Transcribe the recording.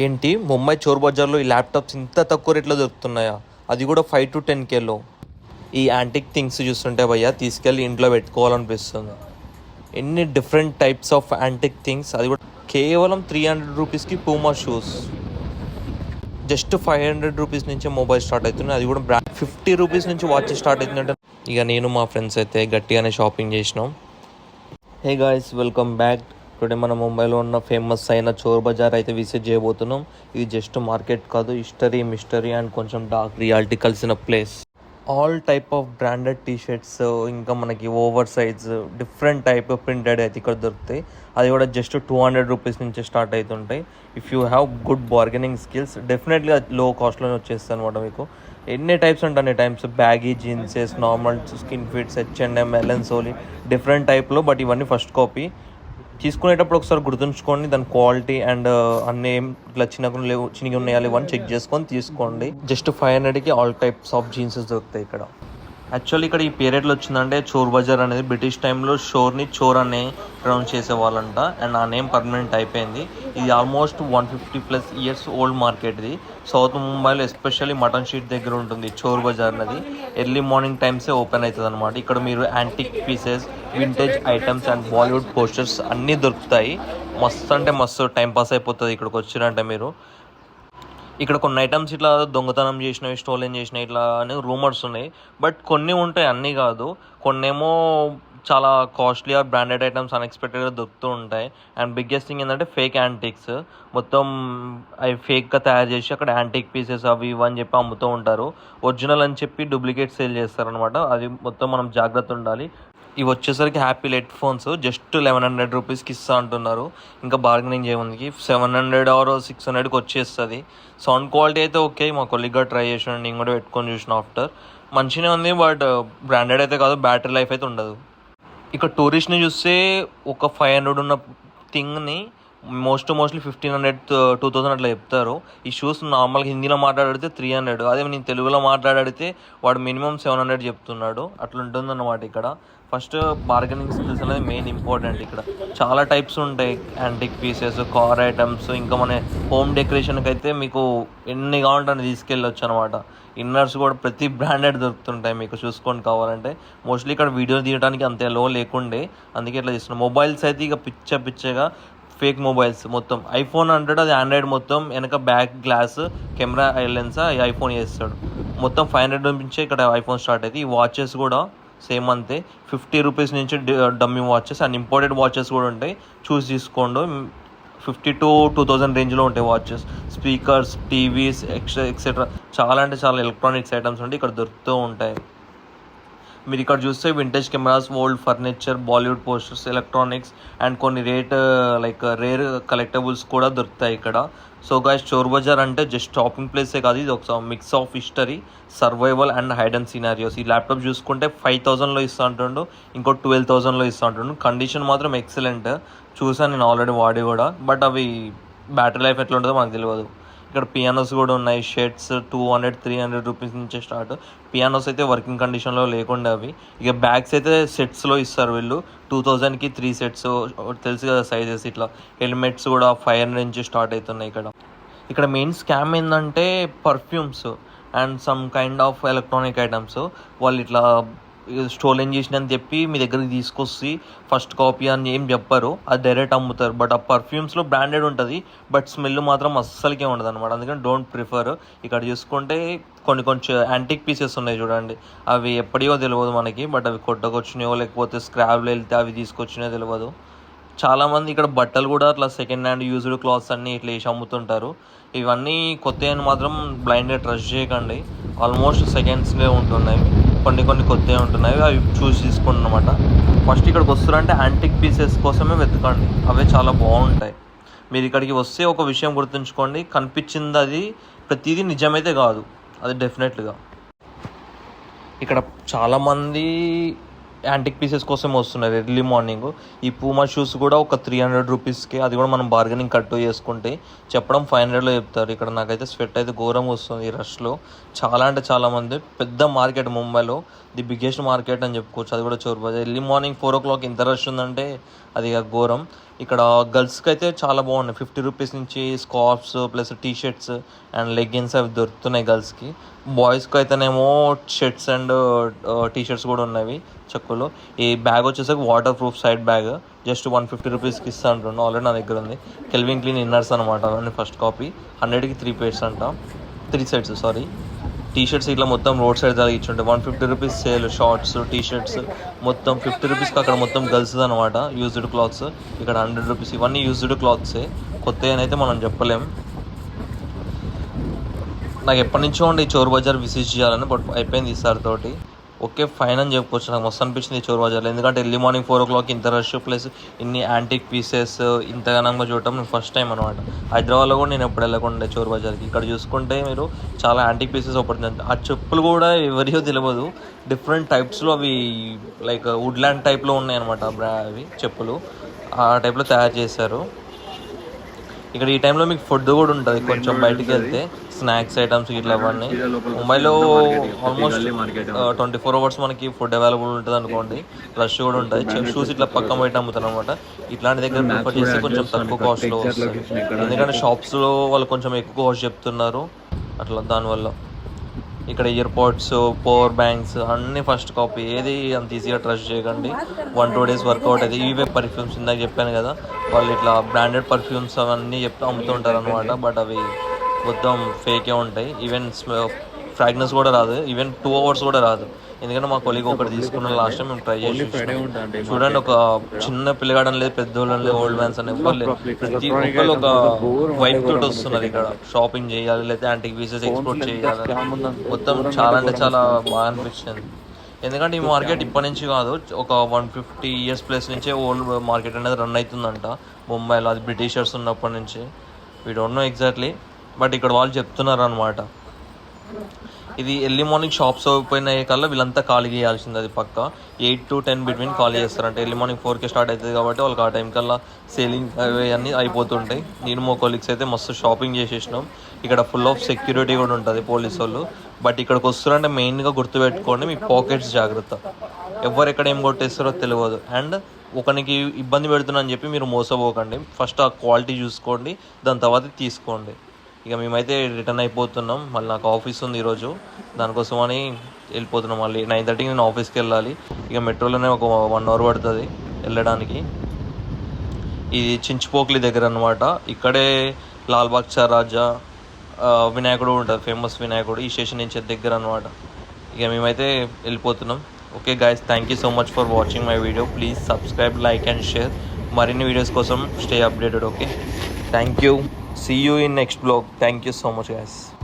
ఏంటి ముంబై చోర్ బజార్లో ఈ ల్యాప్టాప్స్ ఇంత తక్కువ రేట్లో దొరుకుతున్నాయా? అది కూడా 5 to 10Kలో. ఈ యాంటిక్ థింగ్స్ చూస్తుంటే భయ్యా తీసుకెళ్ళి ఇంట్లో పెట్టుకోవాలనిపిస్తుంది. ఎన్ని different types of antique things, అది కూడా కేవలం 300 రూపీస్కి పూమా షూస్. జస్ట్ 500 రూపీస్ నుంచే మొబైల్ స్టార్ట్ అవుతుంది, అది కూడా బ్రాండ్ 50 రూపీస్ నుంచి వాచ్ స్టార్ట్ అవుతుందంటే ఇక నేను మా ఫ్రెండ్స్ అయితే గట్టిగానే షాపింగ్ చేసినాం. Hey guys, welcome back. Today మన ముంబైలో ఉన్న ఫేమస్ అయిన చోర్ బజార్ అయితే విజిట్ చేయబోతున్నాం. ఇది జస్ట్ మార్కెట్ కాదు, హిస్టరీ, మిస్టరీ అండ్ కొంచెం డార్క్ రియాలిటీ కలిసిన place. All type of branded t-shirts, ఇంకా మనకి over size different type of printed అయితే ఇక్కడ దొరుకుతాయి. అది కూడా జస్ట్ 200 రూపీస్ నుంచి స్టార్ట్ అవుతుంటాయి. If you have good bargaining skills definitely low కాస్ట్లోనే వచ్చేస్తాయి అనమాట మీకు. ఎన్ని టైప్స్ ఉంటాయి, అన్ని types, baggy jeans, normal skin fits, H&M, Allen Solly, different టైప్లో. బట్ ఇవన్నీ ఫస్ట్ కాపీ. తీసుకునేటప్పుడు ఒకసారి గుర్తుంచుకోండి దాని క్వాలిటీ అండ్ అన్నీ ఇట్లా చిన్నగా ఉన్నాయా లేవని చెక్ చేసుకొని తీసుకోండి. జస్ట్ 500కి ఆల్ టైప్స్ ఆఫ్ జీన్సెస్ దొరుకుతాయి ఇక్కడ. యాక్చువల్లీ ఇక్కడ ఈ పీరియడ్లో వచ్చిందంటే చోర్ బజార్ అనేది బ్రిటిష్ టైంలో షోర్ని చోర్ అనే ప్రొనౌన్స్ చేసేవాళ్ళంట, అండ్ ఆ నేమ్ పర్మనెంట్ అయిపోయింది. ఇది ఆల్మోస్ట్ 150+ ఇయర్స్ ఓల్డ్ మార్కెట్. ఇది సౌత్ ముంబైలో ఎస్పెషల్లీ మటన్ షీట్ దగ్గర ఉంటుంది చోర్ బజార్ అనేది. ఎర్లీ మార్నింగ్ టైమ్సే ఓపెన్ అవుతుంది అనమాట. ఇక్కడ మీరు antique pieces, vintage items and Bollywood posters అన్నీ దొరుకుతాయి. మస్తు అంటే మస్తు టైం పాస్ అయిపోతుంది ఇక్కడికి వచ్చినంటే మీరు. ఇక్కడ కొన్ని ఐటమ్స్ ఇట్లా దొంగతనం చేసినవి, స్టోలెన్ చేసినవి ఇట్లా అని రూమర్స్ ఉన్నాయి. బట్ కొన్ని ఉంటాయి, అన్నీ కాదు. కొన్నేమో చాలా కాస్ట్లీ ఆర్ బ్రాండెడ్ ఐటమ్స్ అన్ఎక్స్పెక్టెడ్గా దొరుకుతూ ఉంటాయి. అండ్ బిగ్గెస్ట్ థింగ్ ఏంటంటే ఫేక్ యాంటిక్స్. మొత్తం అవి ఫేక్గా తయారు చేసి అక్కడ యాంటిక్ పీసెస్ అవి ఇవి అని చెప్పి అమ్ముతూ ఉంటారు. ఒరిజినల్ అని చెప్పి డూప్లికేట్ సేల్ చేస్తారనమాట. అది మొత్తం మనం జాగ్రత్త ఉండాలి. ఇవి వచ్చేసరికి హ్యాపీ హెడ్ ఫోన్స్ జస్ట్ 1100 రూపీస్కి ఇస్తా అంటున్నారు. ఇంకా బార్గెనింగ్ చేయడానికి 700 ఆర్ 600కి వచ్చేస్తుంది. సౌండ్ క్వాలిటీ అయితే ఓకే, మా కొలిగ్గా ట్రై చేసాను, నేను కూడా పెట్టుకొని చూసిన. ఆఫ్టర్ మంచిగానే ఉంది, బట్ బ్రాండెడ్ అయితే కాదు, బ్యాటరీ లైఫ్ అయితే ఉండదు. ఇక్కడ టూరిస్ట్ని చూస్తే ఒక 500 ఉన్న థింగ్ని మోస్ట్లీ 1500 2000 అట్లా చెప్తారు. ఈ షూస్ నార్మల్గా హిందీలో మాట్లాడితే 300, అదే నేను తెలుగులో మాట్లాడితే వాడు మినిమం 700 చెప్తున్నాడు. అట్లా ఉంటుందన్నమాట ఇక్కడ. ఫస్ట్ బార్గెనింగ్ స్కిల్స్ అనేది మెయిన్ ఇంపార్టెంట్. ఇక్కడ చాలా టైప్స్ ఉంటాయి, యాంటిక్ పీసెస్, కార్ ఐటమ్స్, ఇంకా మన హోమ్ డెకరేషన్కి అయితే మీకు ఎన్ని కావాలంటే తీసుకెళ్ళొచ్చు అనమాట. ఇన్నర్స్ కూడా ప్రతి బ్రాండెడ్ దొరుకుతుంటాయి మీకు, చూసుకొని కావాలంటే. మోస్ట్లీ ఇక్కడ వీడియో తీయడానికి అంత లో లేకుండే, అందుకే ఇట్లా తీస్తున్నాం. మొబైల్స్ అయితే ఇక పిచ్చగా ఫేక్ మొబైల్స్ మొత్తం. ఐఫోన్ అంటాడు, అది ఆండ్రాయిడ్ మొత్తం. వెనక back glass, camera lens iPhone చేస్తాడు. మొత్తం 500 నుంచే ఇక్కడ ఐఫోన్ స్టార్ట్ అవుతుంది. ఈ వాచెస్ కూడా సేమ్ అంతే, 50 రూపీస్ నుంచి dummy watches and imported watches కూడా ఉంటాయి. చూసి తీసుకోండి. 50 to 2000 రేంజ్లో ఉంటాయి వాచెస్. స్పీకర్స్, టీవీస్, ఎక్సెట్రా చాలా అంటే చాలా ఎలక్ట్రానిక్స్ ఐటమ్స్ ఉంటాయి ఇక్కడ దొరుకుతూ ఉంటాయి. మీరు ఇక్కడ చూస్తే vintage cameras, old furniture, Bollywood posters, electronics and కొన్ని రేర్ కలెక్టబుల్స్ కూడా దొరుకుతాయి ఇక్కడ. సో గాయ్స్, చోర్ బజార్ అంటే జస్ట్ షాపింగ్ ప్లేసే కాదు, ఇది ఒక mix of history, survival and Hayden scenarios. ఈ ల్యాప్టాప్ చూసుకుంటే 5000లో ఇస్తా అంటుండు, ఇంకో 12,000లో ఇస్తా అంటుండు. కండిషన్ మాత్రం ఎక్సలెంట్. చూసాను నేను ఆల్రెడీ వాడి కూడా, బట్ అవి బ్యాటరీ లైఫ్ ఎట్లా ఉంటుందో మనకు తెలియదు. ఇక్కడ పియానోస్ కూడా ఉన్నాయి. షర్ట్స్ 200-300 రూపీస్ నుంచే స్టార్ట్. పియానోస్ అయితే వర్కింగ్ కండిషన్లో లేకుండా అవి. ఇక బ్యాగ్స్ అయితే సెట్స్లో ఇస్తారు వీళ్ళు. 2000కి 3 సెట్స్, తెలుసు కదా సైజెస్. ఇట్లా హెల్మెట్స్ కూడా 500 నుంచి స్టార్ట్ అవుతున్నాయి ఇక్కడ. ఇక్కడ మెయిన్ స్కామ్ ఏంటంటే perfumes and some kind of electronic items. వాళ్ళు ఇట్లా స్టోలెన్ చేసినని చెప్పి మీ దగ్గరికి తీసుకొచ్చి ఫస్ట్ కాపీ అని ఏం చెప్పారు, అది డైరెక్ట్ అమ్ముతారు. బట్ ఆ పర్ఫ్యూమ్స్లో బ్రాండెడ్ ఉంటుంది, బట్ స్మెల్ మాత్రం అస్సలకే ఉండదు అనమాట. అందుకని డోంట్ ప్రిఫర్. ఇక్కడ చూసుకుంటే కొంచెం యాంటిక్ పీసెస్ ఉన్నాయి చూడండి, అవి ఎప్పటివో తెలియదు మనకి, బట్ అవి కొట్టకొచ్చినాయో లేకపోతే స్క్రాప్లో వెళ్తే అవి తీసుకొచ్చినాయో తెలియదు. చాలామంది ఇక్కడ బట్టలు కూడా అట్లా సెకండ్ హ్యాండ్ యూజ్డ్ క్లాత్స్ అన్నీ ఇట్లా వేసి అమ్ముతుంటారు. ఇవన్నీ కొత్త అని మాత్రం బ్లైండ్గా ట్రస్ట్ చేయకండి. ఆల్మోస్ట్ సెకండ్స్లో ఉంటున్నాయి, కొన్ని కొత్తవి ఉంటున్నాయి, అవి చూసి తీసుకోండి అనమాట. ఫస్ట్ ఇక్కడికి వస్తారంటే యాంటిక్ పీసెస్ కోసమే వెతకండి, అవే చాలా బాగుంటాయి. మీరు ఇక్కడికి వస్తే ఒక విషయం గుర్తుంచుకోండి, కనిపించింది అది ప్రతిదీ నిజమైతే కాదు, అది డెఫినెట్గా. ఇక్కడ చాలామంది యాంటిక్ పీసెస్ కోసం వస్తున్నారు ఎర్లీ మార్నింగ్. ఈ పూమా షూస్ కూడా ఒక 300 రూపీస్కి, అది కూడా మనం బార్గెనింగ్ కట్టు చేసుకుంటే. చెప్పడం 500లో చెప్తారు. ఇక్కడ నాకైతే స్వెట్ అయితే ఘోరంగా వస్తుంది ఈ రష్లో. చాలా అంటే చాలామంది. పెద్ద మార్కెట్ ముంబైలో, ది బిగ్గెస్ట్ మార్కెట్ అని చెప్పుకోవచ్చు. అది కూడా చోర్ బజార్. ఎర్లీ మార్నింగ్ 4 o'clock ఇంత రష్ ఉందంటే అది ఇక ఘోరం. ఇక్కడ గర్ల్స్కి అయితే చాలా బాగున్నాయి. 50 రూపీస్ నుంచి scarfs plus T shirts and leggings అవి దొరుకుతున్నాయి గర్ల్స్కి. బాయ్స్కి అయితేనేమో షర్ట్స్ అండ్ టీ షర్ట్స్ కూడా ఉన్నవి చెక్కులు. ఈ బ్యాగ్ వచ్చేసరికి water proof side bag just 150 రూపీస్కి ఇస్తా అంటున్నాను. ఆల్రెడీ నా దగ్గర ఉంది. కెల్విన్ క్లీన్ ఇన్నర్స్ అనమాట, అవన్నీ ఫస్ట్ కాపీ. 100కి 3 pairs అంట, 3 sets సారీ. టీ షర్ట్స్ ఇట్లా మొత్తం రోడ్ సైడ్ తగిలించుంటాయి. 150 rupees sale. Shorts t-shirts మొత్తం 50 రూపీస్కి అక్కడ మొత్తం గర్ల్స్ అనమాట. యూజ్డ్ క్లాత్స్ ఇక్కడ 100 రూపీస్. ఇవన్నీ యూజ్డ్ క్లాత్సే, కొత్త అయితే మనం చెప్పలేం. నాకు ఎప్పటి నుంచో ఉండే ఈ చోర్ బజార్ విజిట్ చేయాలని, బట్ అయిపోయింది ఈసారి తోటి. ఓకే ఫైన్ అని చెప్పుకోవచ్చు. నాకు మస్తు అనిపించింది ఈ చోర్ బజార్లో, ఎందుకంటే ఎర్లీ మార్నింగ్ 4 o'clock ఇంత రష్ ప్లస్ ఇన్ని యాంటిక్ పీసెస్ ఇంతగానంగా చూడటం నేను ఫస్ట్ టైం అనమాట. హైదరాబాద్లో కూడా నేను ఎప్పుడు వెళ్ళకుండా చోర్ బజార్కి. ఇక్కడ చూసుకుంటే మీరు చాలా యాంటిక్ పీసెస్ పడుతుంది. ఆ చెప్పులు కూడా ఎవరియో తెలియదు, డిఫరెంట్ టైప్స్లో అవి లైక్ వుడ్లాండ్ టైప్లో ఉన్నాయి అనమాట. అవి చెప్పులు ఆ టైప్లో తయారు చేశారు. ఇక్కడ ఈ టైంలో మీకు ఫుడ్ కూడా ఉంటుంది. కొంచెం బయటికి వెళ్తే స్నాక్స్ ఐటమ్స్ ఇట్లా అవన్నీ. ముంబైలో ఆల్మోస్ట్ 24 hours మనకి ఫుడ్ అవైలబుల్ ఉంటుంది అనుకోండి. రష్ కూడా ఉంటుంది. షూస్ ఇట్లా పక్కన బయట అమ్ముతారు అనమాట. ఇట్లాంటి దగ్గర ప్రిఫర్ చేసి కొంచెం తక్కువ కాస్ట్లో వస్తుంది, ఎందుకంటే షాప్స్లో వాళ్ళు కొంచెం ఎక్కువ కాస్ట్ చెప్తున్నారు అట్లా. దానివల్ల ఇక్కడ ఇయర్ పోడ్స్, పవర్ బ్యాంక్స్ అన్నీ ఫస్ట్ కాపీ. ఏది అంత ఈజీగా ట్రస్ట్ చేయకండి. 1-2 days వర్కౌట్ అయితే. ఈవే పర్ఫ్యూమ్స్ ఇందాక చెప్పాను కదా, వాళ్ళు ఇట్లా బ్రాండెడ్ పర్ఫ్యూమ్స్ అవన్నీ అమ్ముతుంటారు అనమాట. బట్ అవి మొత్తం ఫేకే ఉంటాయి. ఈవెన్ ఫ్రాగ్రెన్స్ కూడా రాదు. ఈవెన్ 2 hours కూడా రాదు. ఎందుకంటే మా కొలీగ్ ఒకటి తీసుకున్న లాస్ట్ టైం మేము ట్రై చేసి చూడండి. ఒక చిన్న పిల్లగాడని లేదు, పెద్దోళ్ళని లేదు, ఓల్డ్ మ్యాన్స్ అని ఎవ్వరు లేదు. ప్రతి ఒక్కరు ఒక వైప్ తోటి వస్తున్నారు ఇక్కడ. షాపింగ్ చేయాలి లేదా యాంటిక్ పీసెస్ ఎక్స్పోర్ట్ చేయాలి. మొత్తం చాలా అంటే చాలా బాగా అనిపించింది. ఎందుకంటే ఈ మార్కెట్ ఇప్పటి నుంచి కాదు, ఒక 150 years ప్లస్ నుంచే ఓల్డ్ మార్కెట్ అనేది రన్ అవుతుందంట ముంబైలో. అది బ్రిటిషర్స్ ఉన్నప్పటి నుంచి. We don't know exactly, but ఇక్కడ వాళ్ళు చెప్తున్నారు అనమాట. ఇది ఎర్లీ మార్నింగ్ షాప్స్ ఓపెన్ అయ్యే కల్లా వీళ్ళంతా ఖాళీ చేయాల్సింది. అది పక్క 8 to 10 బిట్వీన్ ఖాళీ చేస్తారంటే. ఎర్లీ మార్నింగ్ 4కి స్టార్ట్ అవుతుంది కాబట్టి వాళ్ళకి ఆ టైం కల్లా సేలింగ్ అవి అన్నీ అయిపోతుంటాయి. నేను మా కొలీగ్స్ అయితే మస్తు షాపింగ్ చేసేసినాం. ఇక్కడ ఫుల్ ఆఫ్ సెక్యూరిటీ కూడా ఉంటుంది, పోలీసు వాళ్ళు. బట్ ఇక్కడికి వస్తారంటే మెయిన్గా గుర్తుపెట్టుకోండి, మీ పాకెట్స్ జాగ్రత్త. ఎవరు ఎక్కడ ఏం కొట్టేస్తారో తెలియదు. అండ్ ఒకరికి ఇబ్బంది పెడుతున్నా చెప్పి మీరు మోసపోకండి. ఫస్ట్ ఆ క్వాలిటీ చూసుకోండి, దాని తర్వాత తీసుకోండి. ఇక మేమైతే రిటర్న్ అయిపోతున్నాం. మళ్ళీ నాకు ఆఫీస్ ఉంది ఈరోజు, దానికోసమని వెళ్ళిపోతున్నాం. మళ్ళీ 9:30కి నేను ఆఫీస్కి వెళ్ళాలి. ఇక మెట్రోలోనే ఒక 1 hour పడుతుంది వెళ్ళడానికి. ఇది చించుపోక్లి దగ్గర అనమాట. ఇక్కడే లాల్బాగ్ చా రాజా వినాయకుడు ఉంటుంది, ఫేమస్ వినాయకుడు ఈ స్టేషన్ నుంచి దగ్గర అనమాట. ఇక మేమైతే వెళ్ళిపోతున్నాం. Okay guys, thank you so much for watching my video. Please subscribe, like and share. మరిన్ని వీడియోస్ కోసం stay updated. Okay, thank you. See you in next vlog. Thank you so much guys.